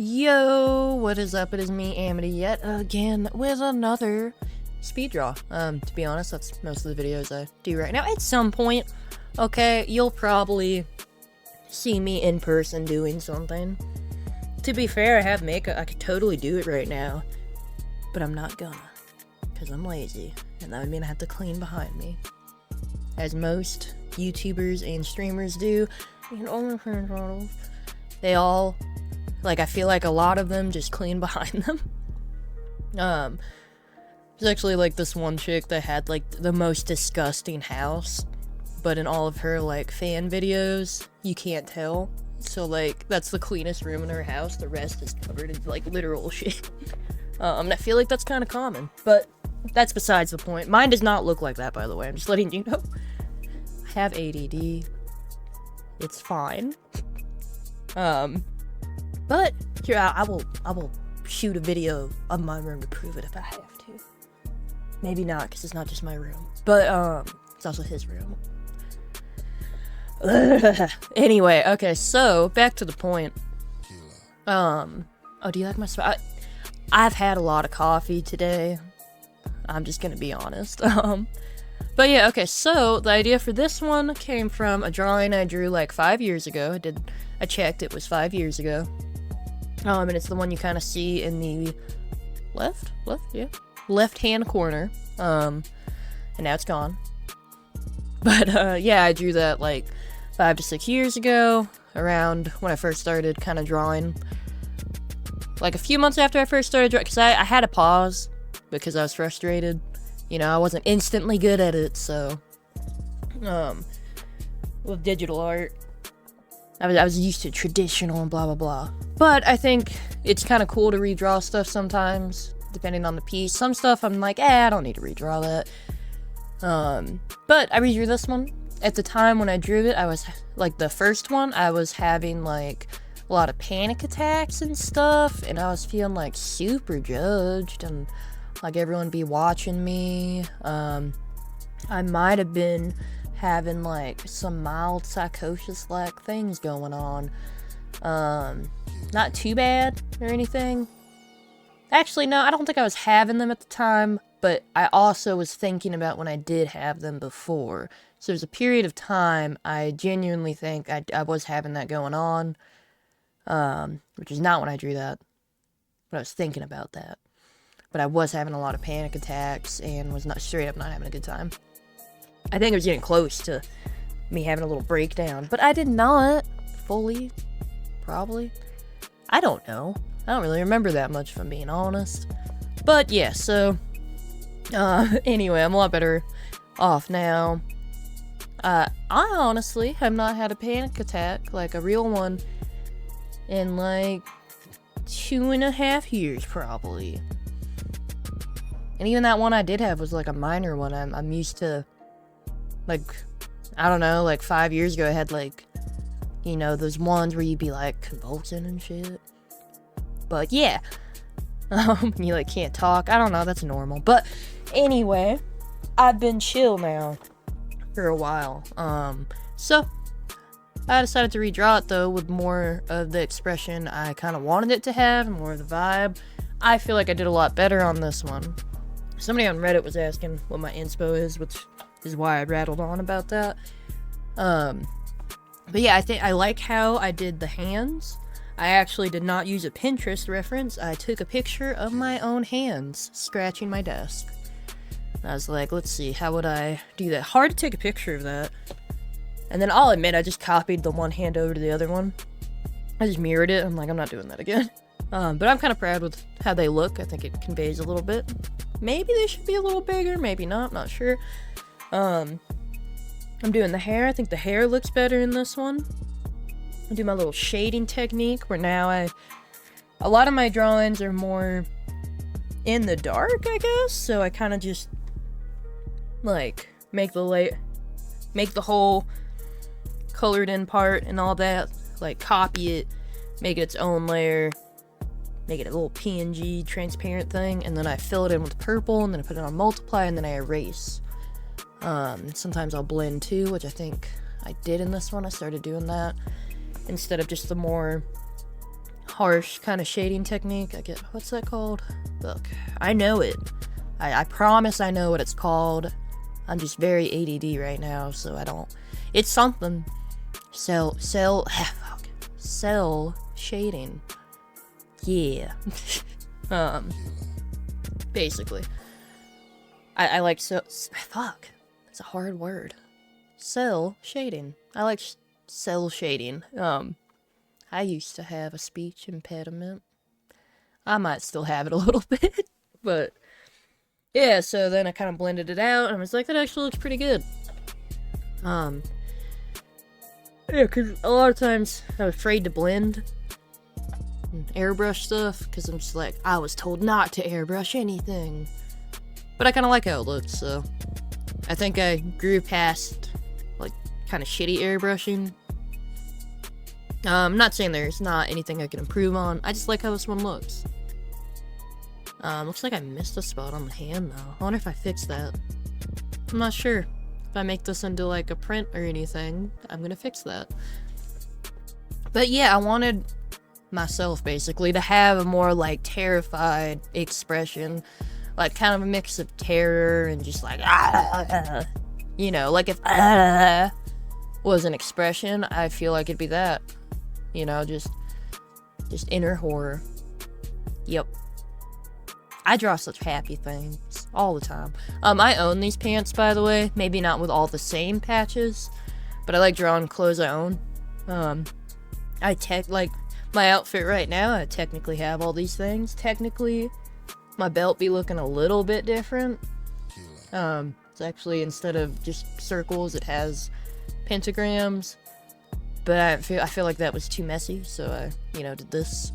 Yo, what is up? It is me, Amity, yet again with another speed draw. To be honest, that's most of the videos I do right now. At some point, okay, you'll probably see me in person doing something. To be fair, I have makeup. I could totally do it right now, but I'm not gonna, because I'm lazy, and that would mean I have to clean behind me. As most YouTubers and streamers do, and OnlyFans models, they all, like, I feel like a lot of them just clean behind them. There's actually, like, this one chick that had, like, the most disgusting house, but in all of her, like, fan videos, you can't tell. So, like, that's the cleanest room in her house, the rest is covered in, like, literal shit. And I feel like that's kind of common, but that's besides the point. Mine does not look like that, by the way, I'm just letting you know. I have ADD. It's fine. But here, I will shoot a video of my room to prove it if I have to. Maybe not, because it's not just my room. But, it's also his room. Anyway, okay, so, back to the point. Oh, do you like my spot? I've had a lot of coffee today. I'm just gonna be honest. But yeah, okay, so, the idea for this one came from a drawing I drew, like, 5 years ago. I checked, it was 5 years ago. And it's the one you kind of see in the left-hand corner, and now it's gone. But, yeah, I drew that, like, 5 to 6 years ago, around when I first started kind of drawing. Like, a few months after I first started drawing, because I had a pause, because I was frustrated. You know, I wasn't instantly good at it, so, with digital art, I was used to traditional and blah blah blah. But I think it's kind of cool to redraw stuff sometimes, depending on the piece. Some stuff I'm like, I don't need to redraw that. But I redrew this one. At the time when I drew it, I was, like, the first one, I was having, like, a lot of panic attacks and stuff, and I was feeling, like, super judged, and, like, everyone be watching me. I might have been having, like, some mild psychosis-like things going on. Not too bad or anything. Actually, no, I don't think I was having them at the time, but I also was thinking about when I did have them before. So there's a period of time I genuinely think I was having that going on, which is not when I drew that, but I was thinking about that. But I was having a lot of panic attacks and was not straight up not having a good time. I think it was getting close to me having a little breakdown, but I did not fully, probably. I don't know. I don't really remember that much, if I'm being honest. But yeah, so, anyway, I'm a lot better off now. I honestly have not had a panic attack, like a real one, in like 2.5 years, probably. And even that one I did have was like a minor one. I'm used to, like, I don't know, like 5 years ago I had, like, you know, those ones where you'd be like convulsing and shit. But yeah, you like can't talk. I don't know, that's normal. But anyway, I've been chill now for a while. So I decided to redraw it though with more of the expression I kind of wanted it to have, more of the vibe. I feel like I did a lot better on this one. Somebody on Reddit was asking what my inspo is, which is why I rattled on about that. But yeah, I like how I did the hands. I actually did not use a Pinterest reference. I took a picture of my own hands scratching my desk. I was like, let's see, how would I do that? Hard to take a picture of that. And then I'll admit, I just copied the one hand over to the other one. I just mirrored it. I'm like, I'm not doing that again. But I'm kind of proud with how they look. I think it conveys a little bit. Maybe they should be a little bigger, maybe not sure. I'm doing the hair. I think the hair looks better in this one. I do my little shading technique where now a lot of my drawings are more in the dark, I guess. So I kind of just like make the whole colored in part and all that, like copy it, make it its own layer, make it a little PNG transparent thing, and then I fill it in with purple, and then I put it on multiply, and then I erase. Sometimes I'll blend too, which I think I did in this one. I started doing that instead of just the more harsh kind of shading technique. I get, what's that called? Look, I know it. I promise I know what it's called. I'm just very ADD right now, so I don't. It's something. Cell shading. Yeah. Basically. I like fuck. It's a hard word. Cell shading. I like cell shading. I used to have a speech impediment. I might still have it a little bit, but yeah, so then I kind of blended it out, and I was like, that actually looks pretty good. Yeah, because a lot of times I'm afraid to blend and airbrush stuff, because I'm just like, I was told not to airbrush anything. But I kind of like how it looks, so I think I grew past, like, kind of shitty airbrushing. I'm not saying there's not anything I can improve on, I just like how this one looks. Looks like I missed a spot on the hand, though. I wonder if I fix that. I'm not sure. If I make this into, like, a print or anything, I'm gonna fix that. But yeah, I wanted myself, basically, to have a more, like, terrified expression. Like, kind of a mix of terror and just, like, you know, like, if was an expression, I feel like it'd be that. You know, just inner horror. Yep. I draw such happy things all the time. I own these pants, by the way. Maybe not with all the same patches, but I like drawing clothes I own. Like, my outfit right now, I technically have all these things. Technically, my belt be looking a little bit different. It's actually, instead of just circles, it has pentagrams. But I feel like that was too messy, so I, you know, did this.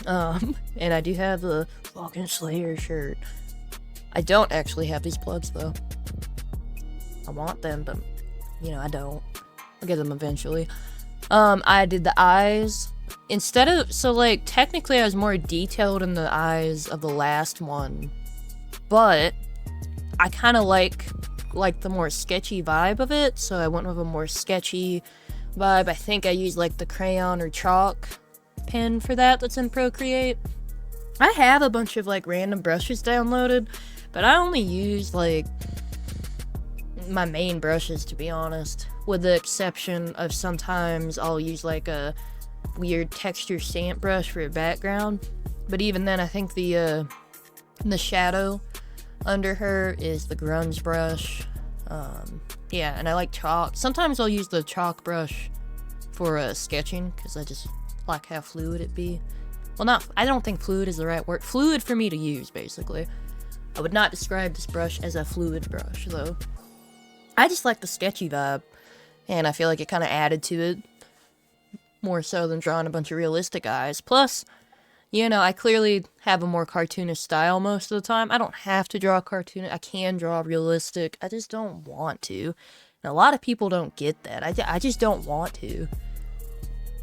And I do have the fucking Slayer shirt. I don't actually have these plugs, though. I want them, but, you know, I don't. I'll get them eventually. I did the eyes. Instead of, so, like, technically I was more detailed in the eyes of the last one. But I kind of like the more sketchy vibe of it, so I went with a more sketchy vibe. I think I used, like, the crayon or chalk pen for that's in Procreate. I have a bunch of, like, random brushes downloaded, but I only use, like, my main brushes, to be honest, with the exception of sometimes I'll use, like, a weird texture stamp brush for a background. But even then, I think the shadow under her is the grunge brush. Yeah, and I like chalk. Sometimes I'll use the chalk brush for sketching, because I just like how fluid it be. Well, I don't think fluid is the right word. Fluid for me to use, basically. I would not describe this brush as a fluid brush, though. I just like the sketchy vibe, and I feel like it kind of added to it, more so than drawing a bunch of realistic eyes. Plus, you know, I clearly have a more cartoonish style most of the time. I don't have to draw cartoon. I can draw realistic. I just don't want to. And a lot of people don't get that. I just don't want to.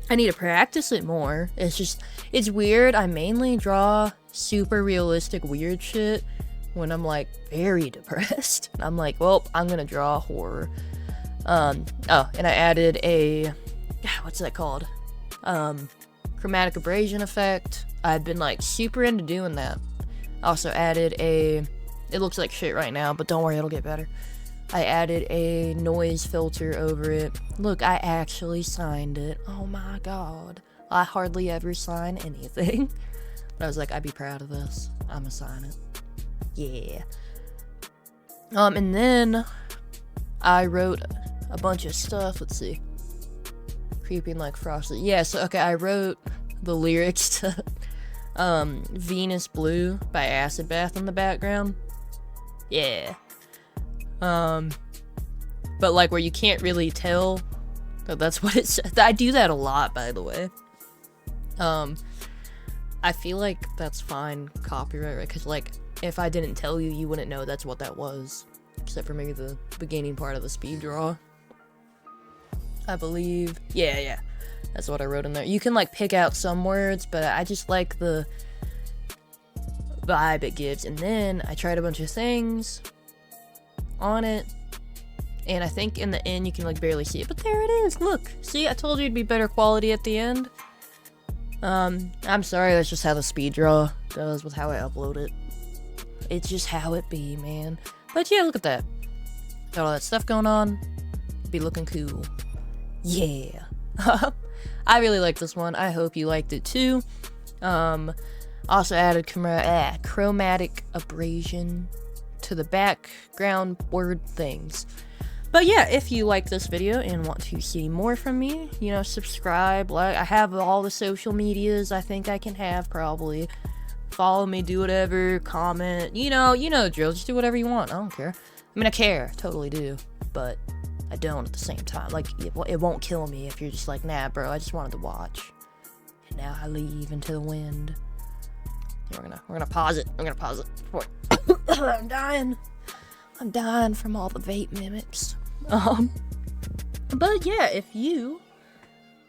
I need to practice it more. It's weird. I mainly draw super realistic weird shit when I'm, like, very depressed. I'm like, well, I'm gonna draw horror. Oh, and I added a, what's that called? Chromatic abrasion effect. I've been, like, super into doing that. I also added it looks like shit right now, but don't worry, it'll get better. I added a noise filter over it. Look, I actually signed it. Oh my god. I hardly ever sign anything. But I was like, I'd be proud of this. I'ma sign it. Yeah. And then I wrote a bunch of stuff. Let's see. Creeping like frosted. Yeah, so, okay, I wrote the lyrics to Venus Blue by Acid Bath in the background. Yeah. But, like, where you can't really tell that that's what it said. I do that a lot, by the way. I feel like that's fine copyright, right? Because, like, if I didn't tell you, you wouldn't know that's what that was. Except for maybe the beginning part of the speed draw. I believe. Yeah. That's what I wrote in there. You can, like, pick out some words, but I just like the vibe it gives. And then I tried a bunch of things on it, and I think in the end you can, like, barely see it, but there it is. Look, see, I told you it'd be better quality at the end. I'm sorry, that's just how the speed draw goes with how I upload it. It's just how it be, man. But yeah, look at that. Got all that stuff going on. Be looking cool. Yeah. I really like this one. I hope you liked it too. Also added chromatic abrasion to the background word things. But yeah, if you like this video and want to see more from me, you know, subscribe, like, I have all the social medias I think I can have, probably. Follow me, do whatever, comment, you know the drill, just do whatever you want, I don't care. I mean, I care, totally do, but I don't at the same time. Like, it won't kill me if you're just like, nah, bro, I just wanted to watch. And now I leave into the wind. Yeah, we're gonna pause it. I'm gonna pause it. I'm dying. I'm dying from all the vape mimics. But yeah, if you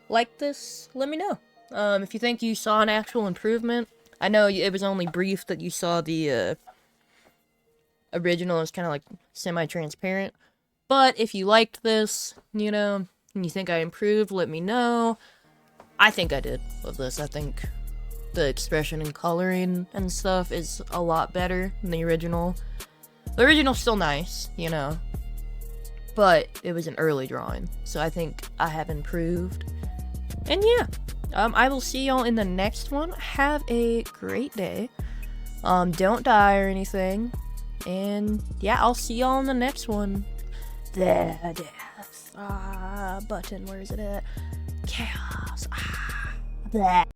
like this, let me know. If you think you saw an actual improvement. I know it was only brief that you saw the original. It's kind of like semi-transparent. But if you liked this, you know, and you think I improved, let me know. I think I did with this. I think the expression and coloring and stuff is a lot better than the original. The original's still nice, you know, but it was an early drawing, so I think I have improved. And yeah, I will see y'all in the next one. Have a great day. Don't die or anything. And yeah, I'll see y'all in the next one. The death button, where is it at? Chaos. Bleh.